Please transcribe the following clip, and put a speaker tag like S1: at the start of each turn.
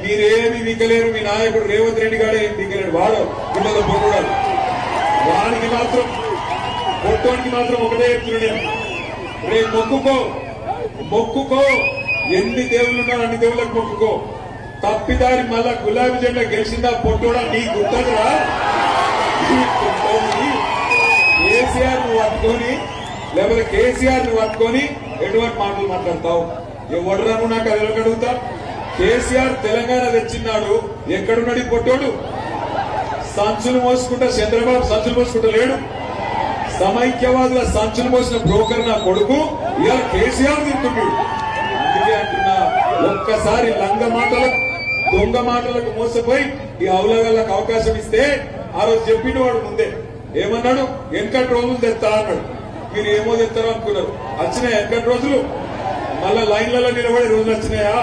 S1: మీరేమి వీకలేరు. మీ నాయకుడు రేవంత్ రెడ్డి గారే ఏం వీకలేడు. వాడు పిల్లల పొట్టుడాడు. వానికి మాత్రం పొట్టోనికి మాత్రం ఒకటే చెప్తున్నాడు, రేపు మొక్కుకో ఎన్ని దేవుళ్ళున్నా అన్ని దేవుళ్ళకి మొక్కుకో. తప్పిదారి మళ్ళా గులాబీ జెండా గెలిచిందా పొట్టోడా నీ గుర్తదురా. కేసీఆర్ నువ్వు పట్టుకొని లేకపోతే కేసీఆర్ నువ్వు పట్టుకొని ఎటువంటి మాటలు మాట్లాడతావు? ఎవడరాను నాకు అది అడుగుతా. కేసీఆర్ తెలంగాణ తెచ్చిన్నాడు, ఎక్కడున్నాడు ఈ పొట్టోడు? సంచులు మోసుకుంటా చంద్రబాబు సంచులు మోసుకుంటా లేడు. సమైక్యవాదుల సంచులు మోసిన బ్రోకర్ నా కొడుకు ఇవాళ కేసీఆర్ తింటున్నాడు. అందుకే అంటున్నా, ఒక్కసారి లంగ మాటలకు దొంగ మాటలకు మోసపోయి ఈ అవలగాళ్ళకు అవకాశం ఇస్తే ఆ రోజు చెప్పిన వాడు ముందే ఏమన్నాడు, వెనకటి రోజులు తెస్తా అన్నాడు. మీరు ఏమో తెస్తారో అనుకున్నారు. వచ్చినాయి వెనకటి రోజులు, మళ్ళా లైన్లలో నిలబడే రోజులు వచ్చినాయా?